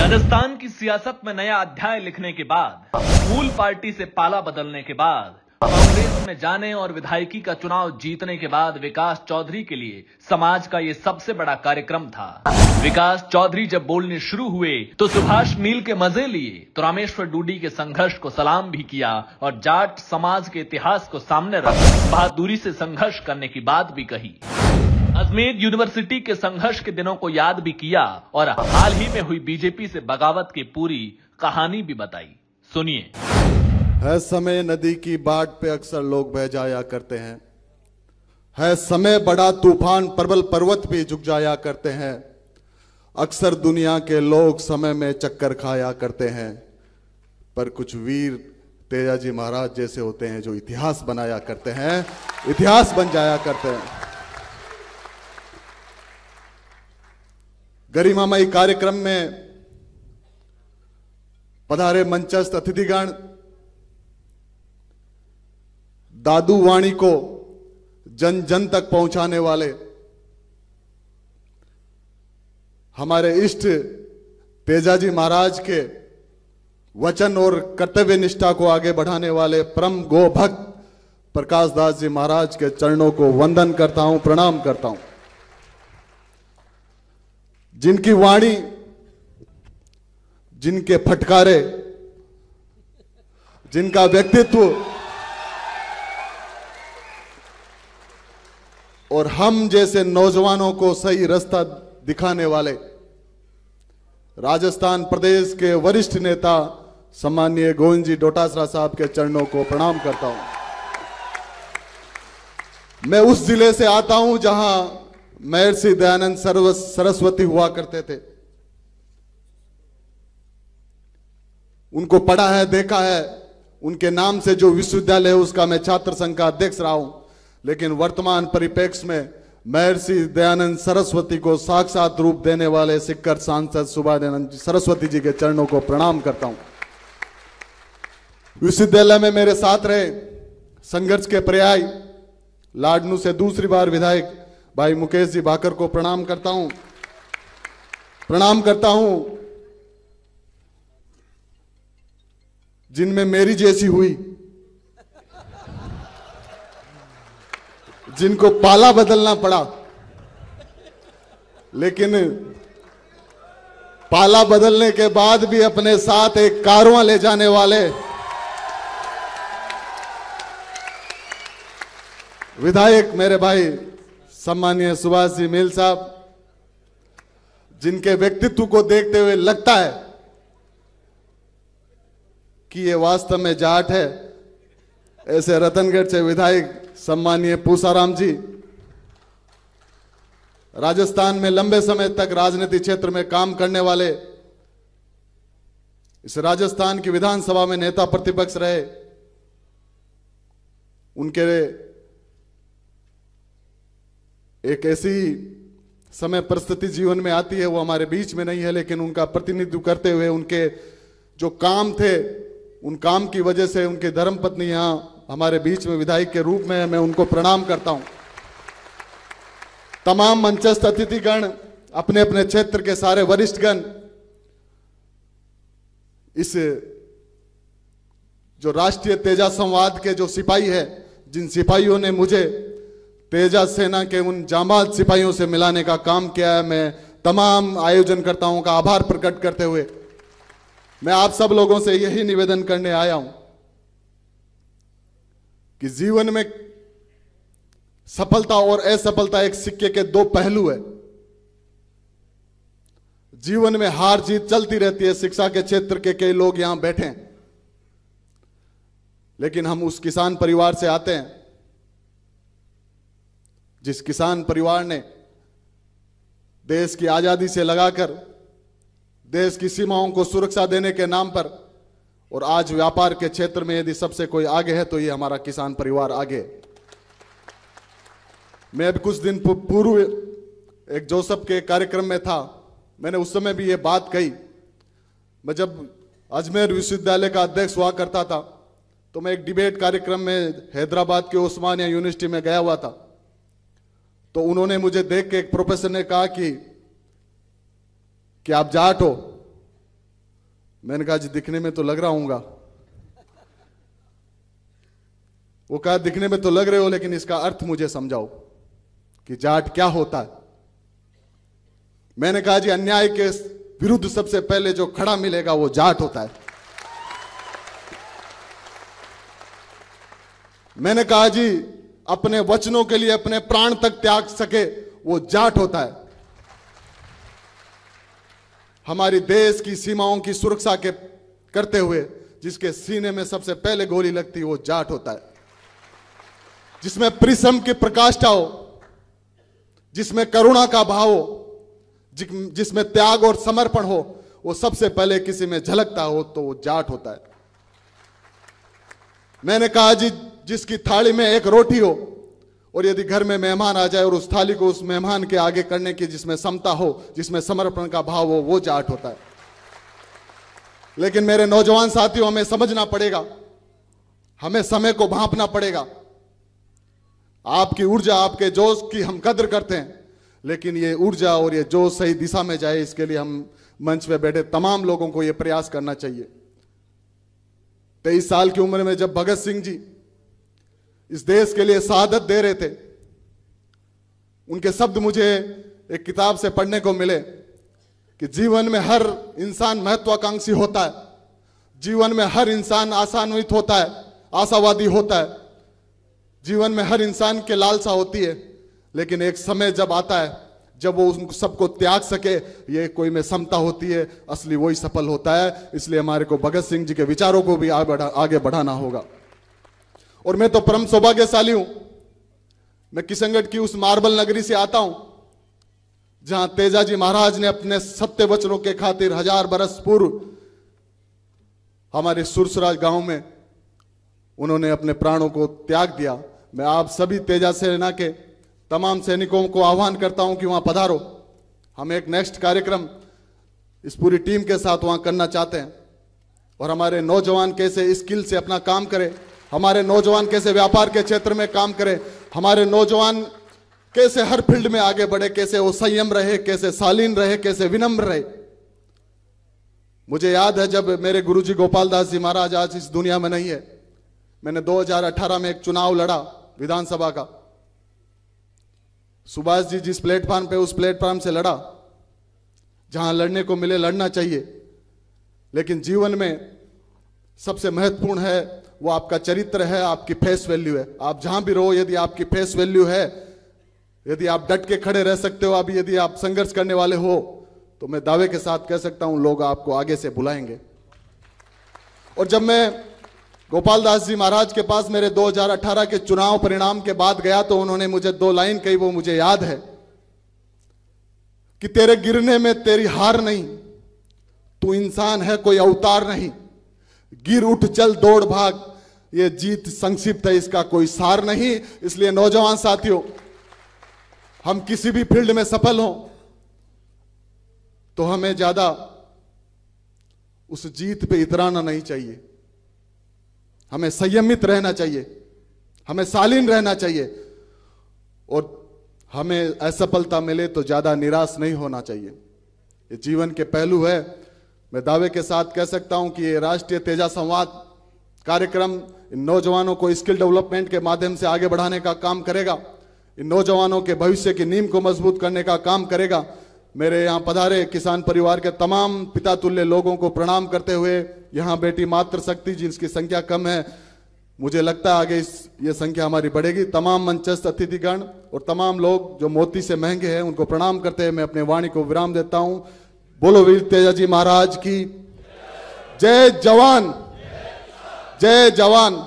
राजस्थान की सियासत में नया अध्याय लिखने के बाद, मूल पार्टी से पाला बदलने के बाद, कांग्रेस में जाने और विधायकी का चुनाव जीतने के बाद विकास चौधरी के लिए समाज का ये सबसे बड़ा कार्यक्रम था। विकास चौधरी जब बोलने शुरू हुए तो सुभाष मील के मजे लिए, तो रामेश्वर डूडी के संघर्ष को सलाम भी किया और जाट समाज के इतिहास को सामने रख बहादुरी से संघर्ष करने की बात भी कही। अजमेर यूनिवर्सिटी के संघर्ष के दिनों को याद भी किया और हाल ही में हुई बीजेपी से बगावत की पूरी कहानी भी बताई। सुनिए। है समय नदी की बाट पे अक्सर लोग बह जाया करते हैं, है समय बड़ा तूफान प्रबल पर्वत भी झुक जाया करते हैं। अक्सर दुनिया के लोग समय में चक्कर खाया करते हैं, पर कुछ वीर तेजाजी महाराज जैसे होते हैं जो इतिहास बनाया करते हैं, इतिहास बन जाया करते हैं। गरिमामयी कार्यक्रम में पधारे मंचस्थ अतिथिगण, दादू वाणी को जन जन तक पहुंचाने वाले हमारे इष्ट तेजाजी महाराज के वचन और कर्तव्य निष्ठा को आगे बढ़ाने वाले परम गो भक्त प्रकाश दास जी महाराज के चरणों को वंदन करता हूं, प्रणाम करता हूं। जिनकी वाणी, जिनके फटकारे, जिनका व्यक्तित्व और हम जैसे नौजवानों को सही रास्ता दिखाने वाले राजस्थान प्रदेश के वरिष्ठ नेता सम्माननीय गोविंद जी डोटासरा साहब के चरणों को प्रणाम करता हूं। मैं उस जिले से आता हूं जहां महर्षि दयानंद सरस्वती हुआ करते थे। उनको पढ़ा है, देखा है। उनके नाम से जो विश्वविद्यालय है उसका मैं छात्र संघ का अध्यक्ष रहा हूं, लेकिन वर्तमान परिप्रेक्ष्य में महर्षि दयानंद सरस्वती को साक्षात रूप देने वाले सिक्कर सांसद सुभाषानंद सरस्वती जी के चरणों को प्रणाम करता हूं। विश्वविद्यालय में मेरे साथ रहे, संघर्ष के पर्याय लाडनू से दूसरी बार विधायक भाई मुकेश जी भाकर को प्रणाम करता हूं, प्रणाम करता हूं। जिनमें मेरी जैसी हुई, जिनको पाला बदलना पड़ा, लेकिन पाला बदलने के बाद भी अपने साथ एक कारवां ले जाने वाले विधायक मेरे भाई सम्माननीय सुभाष जी मील साहब, जिनके व्यक्तित्व को देखते हुए लगता है कि ये वास्तव में जाट है। ऐसे रतनगढ़ से विधायक सम्माननीय पूसाराम जी, राजस्थान में लंबे समय तक राजनीतिक क्षेत्र में काम करने वाले, इस राजस्थान की विधानसभा में नेता प्रतिपक्ष रहे। उनके एक ऐसी समय परिस्थिति जीवन में आती है, वो हमारे बीच में नहीं है, लेकिन उनका प्रतिनिधित्व करते हुए उनके जो काम थे, उन काम की वजह से उनकी धर्मपत्नी यहां हमारे बीच में विधायक के रूप में है। मैं उनको प्रणाम करता हूं। तमाम मंचस्थ अतिथिगण, अपने अपने क्षेत्र के सारे वरिष्ठगण, इस जो राष्ट्रीय तेजा संवाद के जो सिपाही है, जिन सिपाहियों ने मुझे तेजा सेना के उन जांबाज सिपाहियों से मिलाने का काम किया है, मैं तमाम आयोजनकर्ताओं का आभार प्रकट करते हुए मैं आप सब लोगों से यही निवेदन करने आया हूं कि जीवन में सफलता और असफलता एक सिक्के के दो पहलू है। जीवन में हार जीत चलती रहती है। शिक्षा के क्षेत्र के कई लोग यहां बैठे हैं, लेकिन हम उस किसान परिवार से आते हैं जिस किसान परिवार ने देश की आजादी से लगाकर देश की सीमाओं को सुरक्षा देने के नाम पर, और आज व्यापार के क्षेत्र में यदि सबसे कोई आगे है तो ये हमारा किसान परिवार आगे। मैं अभी कुछ दिन पूर्व एक जोसेफ के कार्यक्रम में था, मैंने उस समय भी ये बात कही। मैं जब अजमेर विश्वविद्यालय का अध्यक्ष हुआ करता था तो मैं एक डिबेट कार्यक्रम में हैदराबाद के उस्मानिया यूनिवर्सिटी में गया हुआ था। तो उन्होंने मुझे देख के, एक प्रोफेसर ने कहा कि आप जाट हो। मैंने कहा जी दिखने में तो लग रहा हूंगा। वो कहा दिखने में तो लग रहे हो, लेकिन इसका अर्थ मुझे समझाओ कि जाट क्या होता है। मैंने कहा जी अन्याय के विरुद्ध सबसे पहले जो खड़ा मिलेगा वो जाट होता है। मैंने कहा जी अपने वचनों के लिए अपने प्राण तक त्याग सके वो जाट होता है। हमारी देश की सीमाओं की सुरक्षा के करते हुए जिसके सीने में सबसे पहले गोली लगती है वो जाट होता है। जिसमें परिश्रम की प्रकाष्ठा हो, जिसमें करुणा का भाव हो, जिसमें त्याग और समर्पण हो, वो सबसे पहले किसी में झलकता हो तो वो जाट होता है। मैंने कहा जी जिसकी थाली में एक रोटी हो और यदि घर में मेहमान आ जाए और उस थाली को उस मेहमान के आगे करने की जिसमें समता हो, जिसमें समर्पण का भाव हो, वो जाट होता है। लेकिन मेरे नौजवान साथियों, हमें समझना पड़ेगा, हमें समय को भांपना पड़ेगा। आपकी ऊर्जा, आपके जोश की हम कद्र करते हैं, लेकिन ये ऊर्जा और ये जोश सही दिशा में जाए, इसके लिए हम मंच पे बैठे तमाम लोगों को ये प्रयास करना चाहिए। 23 साल की उम्र में जब भगत सिंह जी इस देश के लिए शहादत दे रहे थे, उनके शब्द मुझे एक किताब से पढ़ने को मिले कि जीवन में हर इंसान महत्वाकांक्षी होता है, जीवन में हर इंसान आशान्वित होता है, आशावादी होता है, जीवन में हर इंसान के लालसा होती है, लेकिन एक समय जब आता है जब वो उन सबको त्याग सके, ये कोई में समता होती है, असली वही सफल होता है। इसलिए हमारे को भगत सिंह जी के विचारों को भी आगे बढ़ाना होगा। और मैं तो परम सौभाग्यशाली हूं, मैं किशनगढ़ की उस मार्बल नगरी से आता हूं जहां तेजाजी महाराज ने अपने सत्य वचनों के खातिर 1000 बरस पूर्व हमारे सुरसराज गांव में उन्होंने अपने प्राणों को त्याग दिया। मैं आप सभी तेजा सेना के तमाम सैनिकों को आह्वान करता हूं कि वहां पधारो। हम एक नेक्स्ट कार्यक्रम इस पूरी टीम के साथ वहां करना चाहते हैं। और हमारे नौजवान कैसे स्किल से अपना काम करें, हमारे नौजवान कैसे व्यापार के क्षेत्र में काम करें, हमारे नौजवान कैसे हर फील्ड में आगे बढ़े, कैसे वो संयम रहे, कैसे शालीन रहे, कैसे विनम्र रहे। मुझे याद है जब मेरे गुरुजी गोपाल दास जी महाराज आज इस दुनिया में नहीं है, मैंने 2018 में एक चुनाव लड़ा विधानसभा का। सुभाष जी जिस प्लेटफॉर्म पे, उस प्लेटफॉर्म से लड़ा जहां लड़ने को मिले लड़ना चाहिए, लेकिन जीवन में सबसे महत्वपूर्ण है वो आपका चरित्र है, आपकी फेस वैल्यू है। आप जहां भी रहो, यदि आपकी फेस वैल्यू है, यदि आप डट के खड़े रह सकते हो, अभी यदि आप संघर्ष करने वाले हो, तो मैं दावे के साथ कह सकता हूं लोग आपको आगे से बुलाएंगे। और जब मैं गोपाल दास जी महाराज के पास मेरे 2018 के चुनाव परिणाम के बाद गया तो उन्होंने मुझे 2 लाइन कही, वो मुझे याद है कि तेरे गिरने में तेरी हार नहीं, तू इंसान है कोई अवतार नहीं, गिर उठ चल दौड़ भाग, ये जीत संक्षिप्त है इसका कोई सार नहीं। इसलिए नौजवान साथियों, हम किसी भी फील्ड में सफल हों तो हमें ज्यादा उस जीत पे इतराना नहीं चाहिए, हमें संयमित रहना चाहिए, हमें शालीन रहना चाहिए, और हमें असफलता मिले तो ज्यादा निराश नहीं होना चाहिए। ये जीवन के पहलू है। मैं दावे के साथ कह सकता हूं कि ये राष्ट्रीय तेजा संवाद कार्यक्रम इन नौजवानों को स्किल डेवलपमेंट के माध्यम से आगे बढ़ाने का काम करेगा, इन नौजवानों के भविष्य की नींव को मजबूत करने का काम करेगा। मेरे यहाँ पधारे किसान परिवार के तमाम पिता तुल्य लोगों को प्रणाम करते हुए, यहाँ बेटी मातृ शक्ति जिसकी संख्या कम है, मुझे लगता है आगे ये संख्या हमारी बढ़ेगी। तमाम मंचस्थ अतिथिगण और तमाम लोग जो मोती से महंगे हैं उनको प्रणाम करते हुए मैं अपने वाणी को विराम देता हूं। बोलो वीर तेजाजी महाराज की जय। जवान जय जवान।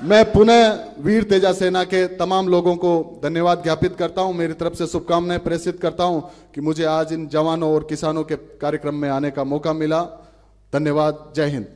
मैं पुनः वीर तेजा सेना के तमाम लोगों को धन्यवाद ज्ञापित करता हूं, मेरी तरफ से शुभकामनाएं प्रेषित करता हूं कि मुझे आज इन जवानों और किसानों के कार्यक्रम में आने का मौका मिला। धन्यवाद। जय हिंद।